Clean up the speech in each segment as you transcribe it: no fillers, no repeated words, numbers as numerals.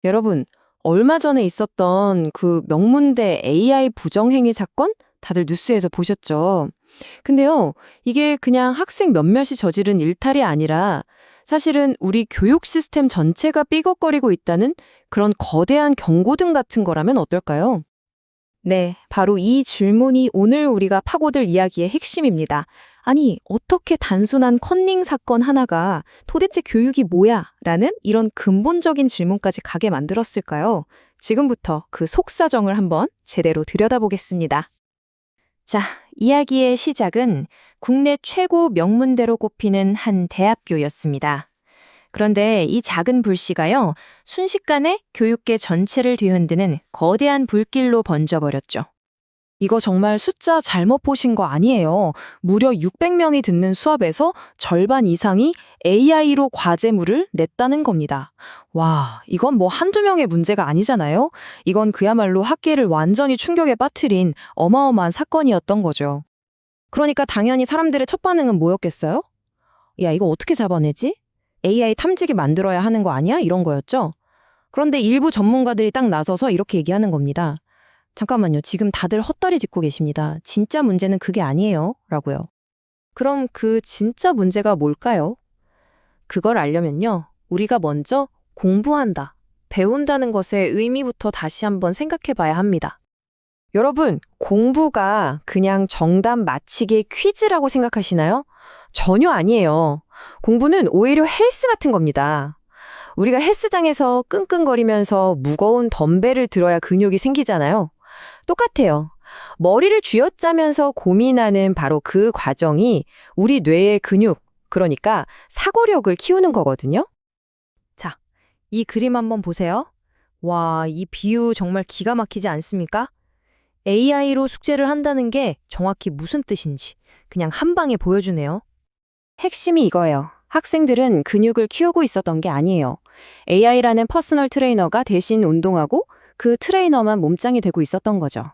여러분, 얼마 전에 있었던 그 명문대 AI 부정행위 사건? 다들 뉴스에서 보셨죠? 근데요, 이게 그냥 학생 몇몇이 저지른 일탈이 아니라 사실은 우리 교육 시스템 전체가 삐걱거리고 있다는 그런 거대한 경고등 같은 거라면 어떨까요? 네, 바로 이 질문이 오늘 우리가 파고들 이야기의 핵심입니다. 아니, 어떻게 단순한 컨닝 사건 하나가 도대체 교육이 뭐야? 라는 이런 근본적인 질문까지 가게 만들었을까요? 지금부터 그 속사정을 한번 제대로 들여다보겠습니다. 자, 이야기의 시작은 국내 최고 명문대로 꼽히는 한 대학교였습니다. 그런데 이 작은 불씨가요, 순식간에 교육계 전체를 뒤흔드는 거대한 불길로 번져버렸죠. 이거 정말 숫자 잘못 보신 거 아니에요. 무려 600명이 듣는 수업에서 절반 이상이 AI로 과제물을 냈다는 겁니다. 와, 이건 뭐 한두 명의 문제가 아니잖아요? 이건 그야말로 학계를 완전히 충격에 빠뜨린 어마어마한 사건이었던 거죠. 그러니까 당연히 사람들의 첫 반응은 뭐였겠어요? 야, 이거 어떻게 잡아내지? AI 탐지기 만들어야 하는 거 아니야? 이런 거였죠. 그런데 일부 전문가들이 딱 나서서 이렇게 얘기하는 겁니다. 잠깐만요. 지금 다들 헛다리 짚고 계십니다. 진짜 문제는 그게 아니에요. 라고요. 그럼 그 진짜 문제가 뭘까요? 그걸 알려면요. 우리가 먼저 공부한다, 배운다는 것의 의미부터 다시 한번 생각해 봐야 합니다. 여러분, 공부가 그냥 정답 맞히기의 퀴즈라고 생각하시나요? 전혀 아니에요. 공부는 오히려 헬스 같은 겁니다. 우리가 헬스장에서 끙끙거리면서 무거운 덤벨을 들어야 근육이 생기잖아요. 똑같아요. 머리를 쥐어짜면서 고민하는 바로 그 과정이 우리 뇌의 근육, 그러니까 사고력을 키우는 거거든요. 자, 이 그림 한번 보세요. 와, 이 비유 정말 기가 막히지 않습니까? AI로 숙제를 한다는 게 정확히 무슨 뜻인지 그냥 한 방에 보여주네요. 핵심이 이거예요. 학생들은 근육을 키우고 있었던 게 아니에요. AI라는 퍼스널 트레이너가 대신 운동하고 그 트레이너만 몸짱이 되고 있었던 거죠.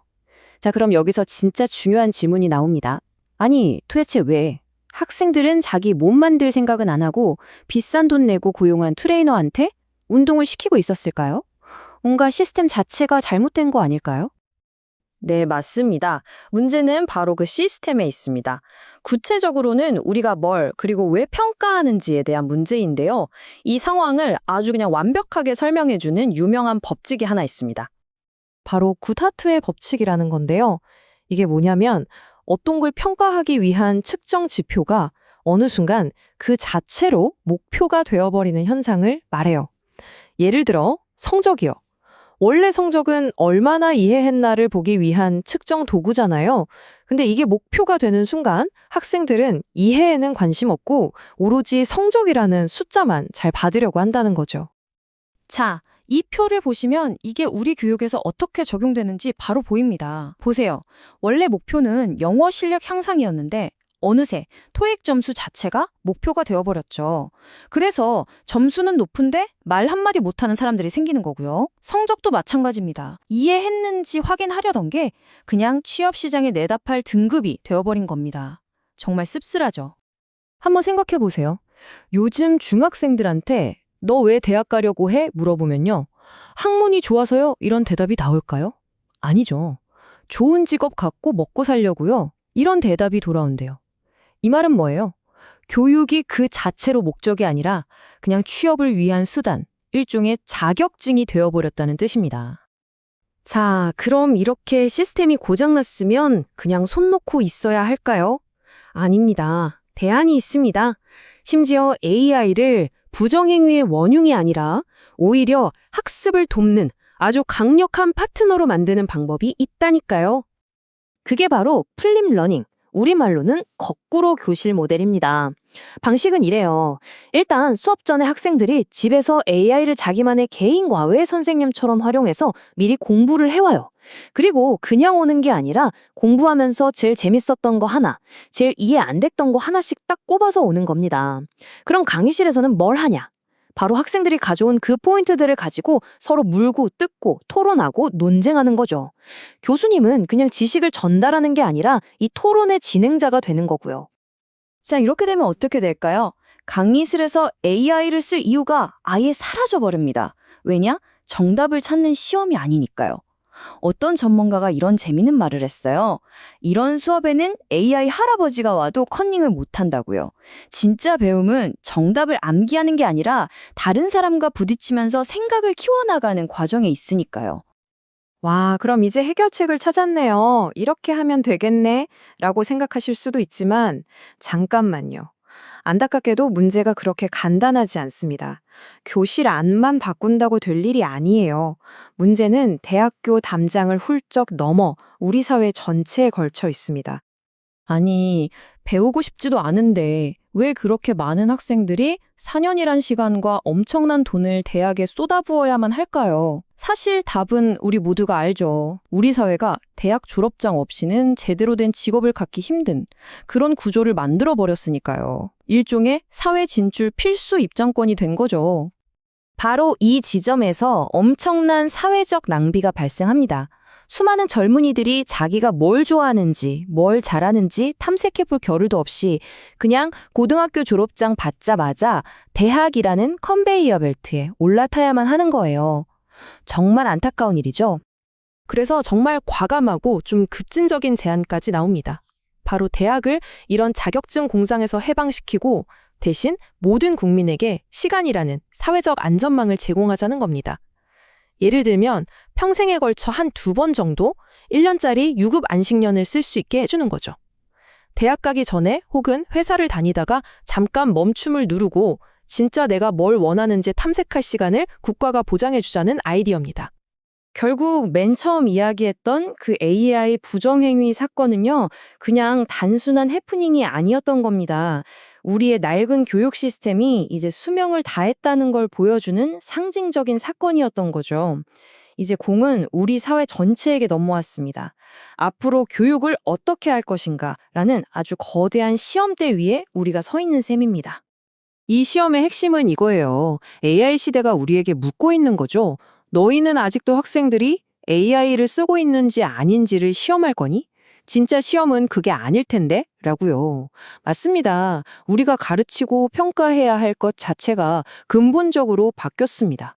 자, 그럼 여기서 진짜 중요한 질문이 나옵니다. 아니, 도대체 왜? 학생들은 자기 몸 만들 생각은 안 하고 비싼 돈 내고 고용한 트레이너한테 운동을 시키고 있었을까요? 뭔가 시스템 자체가 잘못된 거 아닐까요? 네, 맞습니다. 문제는 바로 그 시스템에 있습니다. 구체적으로는 우리가 뭘, 그리고 왜 평가하는지에 대한 문제인데요. 이 상황을 아주 그냥 완벽하게 설명해주는 유명한 법칙이 하나 있습니다. 바로 굿하트의 법칙이라는 건데요. 이게 뭐냐면 어떤 걸 평가하기 위한 측정 지표가 어느 순간 그 자체로 목표가 되어버리는 현상을 말해요. 예를 들어 성적이요. 원래 성적은 얼마나 이해했나를 보기 위한 측정 도구잖아요. 근데 이게 목표가 되는 순간 학생들은 이해에는 관심 없고 오로지 성적이라는 숫자만 잘 받으려고 한다는 거죠. 자, 이 표를 보시면 이게 우리 교육에서 어떻게 적용되는지 바로 보입니다. 보세요. 원래 목표는 영어 실력 향상이었는데 어느새 토익 점수 자체가 목표가 되어버렸죠. 그래서 점수는 높은데 말 한마디 못하는 사람들이 생기는 거고요. 성적도 마찬가지입니다. 이해했는지 확인하려던 게 그냥 취업 시장에 내다팔 등급이 되어버린 겁니다. 정말 씁쓸하죠. 한번 생각해 보세요. 요즘 중학생들한테 너 왜 대학 가려고 해? 물어보면요. 학문이 좋아서요? 이런 대답이 나올까요? 아니죠. 좋은 직업 갖고 먹고 살려고요. 이런 대답이 돌아온대요. 이 말은 뭐예요? 교육이 그 자체로 목적이 아니라 그냥 취업을 위한 수단, 일종의 자격증이 되어버렸다는 뜻입니다. 자, 그럼 이렇게 시스템이 고장났으면 그냥 손 놓고 있어야 할까요? 아닙니다. 대안이 있습니다. 심지어 AI를 부정행위의 원흉이 아니라 오히려 학습을 돕는 아주 강력한 파트너로 만드는 방법이 있다니까요. 그게 바로 플립 러닝, 우리말로는 거꾸로 교실 모델입니다. 방식은 이래요. 일단 수업 전에 학생들이 집에서 AI를 자기만의 개인 과외 선생님처럼 활용해서 미리 공부를 해와요. 그리고 그냥 오는 게 아니라 공부하면서 제일 재밌었던 거 하나, 제일 이해 안 됐던 거 하나씩 딱 꼽아서 오는 겁니다. 그럼 강의실에서는 뭘 하냐? 바로 학생들이 가져온 그 포인트들을 가지고 서로 물고 뜯고 토론하고 논쟁하는 거죠. 교수님은 그냥 지식을 전달하는 게 아니라 이 토론의 진행자가 되는 거고요. 자, 이렇게 되면 어떻게 될까요? 강의실에서 AI를 쓸 이유가 아예 사라져 버립니다. 왜냐? 정답을 찾는 시험이 아니니까요. 어떤 전문가가 이런 재밌는 말을 했어요. 이런 수업에는 AI 할아버지가 와도 컨닝을 못한다고요. 진짜 배움은 정답을 암기하는 게 아니라 다른 사람과 부딪히면서 생각을 키워나가는 과정에 있으니까요. 와, 그럼 이제 해결책을 찾았네요. 이렇게 하면 되겠네. 라고 생각하실 수도 있지만, 잠깐만요. 안타깝게도 문제가 그렇게 간단하지 않습니다. 교실 안만 바꾼다고 될 일이 아니에요. 문제는 대학교 담장을 훌쩍 넘어 우리 사회 전체에 걸쳐 있습니다. 아니, 배우고 싶지도 않은데 왜 그렇게 많은 학생들이 4년이란 시간과 엄청난 돈을 대학에 쏟아부어야만 할까요? 사실 답은 우리 모두가 알죠. 우리 사회가 대학 졸업장 없이는 제대로 된 직업을 갖기 힘든 그런 구조를 만들어 버렸으니까요. 일종의 사회 진출 필수 입장권이 된 거죠. 바로 이 지점에서 엄청난 사회적 낭비가 발생합니다. 수많은 젊은이들이 자기가 뭘 좋아하는지, 뭘 잘하는지 탐색해볼 겨를도 없이 그냥 고등학교 졸업장 받자마자 대학이라는 컨베이어 벨트에 올라타야만 하는 거예요. 정말 안타까운 일이죠. 그래서 정말 과감하고 좀 급진적인 제안까지 나옵니다. 바로 대학을 이런 자격증 공장에서 해방시키고 대신 모든 국민에게 시간이라는 사회적 안전망을 제공하자는 겁니다. 예를 들면 평생에 걸쳐 한 2번 정도 1년짜리 유급 안식년을 쓸 수 있게 해주는 거죠. 대학 가기 전에 혹은 회사를 다니다가 잠깐 멈춤을 누르고 진짜 내가 뭘 원하는지 탐색할 시간을 국가가 보장해주자는 아이디어입니다. 결국 맨 처음 이야기했던 그 AI 부정행위 사건은요, 그냥 단순한 해프닝이 아니었던 겁니다. 우리의 낡은 교육 시스템이 이제 수명을 다했다는 걸 보여주는 상징적인 사건이었던 거죠. 이제 공은 우리 사회 전체에게 넘어왔습니다. 앞으로 교육을 어떻게 할 것인가라는 아주 거대한 시험대 위에 우리가 서 있는 셈입니다. 이 시험의 핵심은 이거예요. AI 시대가 우리에게 묻고 있는 거죠. 너희는 아직도 학생들이 AI를 쓰고 있는지 아닌지를 시험할 거니? 진짜 시험은 그게 아닐 텐데? 라고요. 맞습니다. 우리가 가르치고 평가해야 할 것 자체가 근본적으로 바뀌었습니다.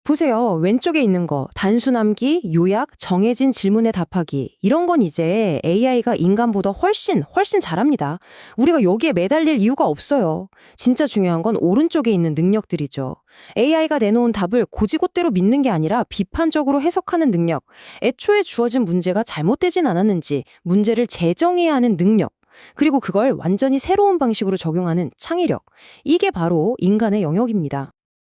보세요. 왼쪽에 있는 거, 단순암기, 요약, 정해진 질문에 답하기. 이런 건 이제 AI가 인간보다 훨씬 잘합니다. 우리가 여기에 매달릴 이유가 없어요. 진짜 중요한 건 오른쪽에 있는 능력들이죠. AI가 내놓은 답을 고지고대로 믿는 게 아니라 비판적으로 해석하는 능력. 애초에 주어진 문제가 잘못되진 않았는지 문제를 재정해야 하는 능력. 그리고 그걸 완전히 새로운 방식으로 적용하는 창의력. 이게 바로 인간의 영역입니다.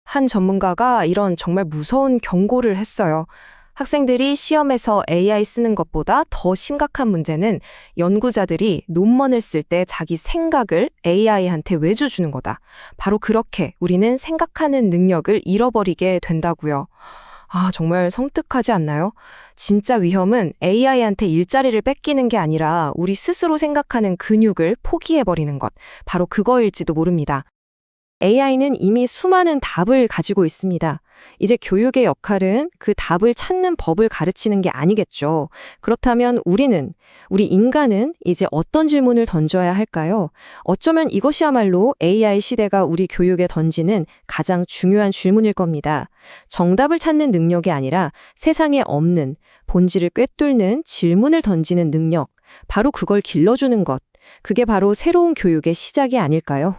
한 전문가가 이런 정말 무서운 경고를 했어요. 학생들이 시험에서 AI 쓰는 것보다 더 심각한 문제는 연구자들이 논문을 쓸 때 자기 생각을 AI한테 외주 주는 거다. 바로 그렇게 우리는 생각하는 능력을 잃어버리게 된다고요. 아, 정말 섬뜩하지 않나요? 진짜 위험은 AI한테 일자리를 뺏기는 게 아니라 우리 스스로 생각하는 근육을 포기해버리는 것. 바로 그거일지도 모릅니다. AI는 이미 수많은 답을 가지고 있습니다. 이제 교육의 역할은 그 답을 찾는 법을 가르치는 게 아니겠죠. 그렇다면 우리 인간은 이제 어떤 질문을 던져야 할까요? 어쩌면 이것이야말로 AI 시대가 우리 교육에 던지는 가장 중요한 질문일 겁니다. 정답을 찾는 능력이 아니라 세상에 없는 본질을 꿰뚫는 질문을 던지는 능력, 바로 그걸 길러주는 것. 그게 바로 새로운 교육의 시작이 아닐까요?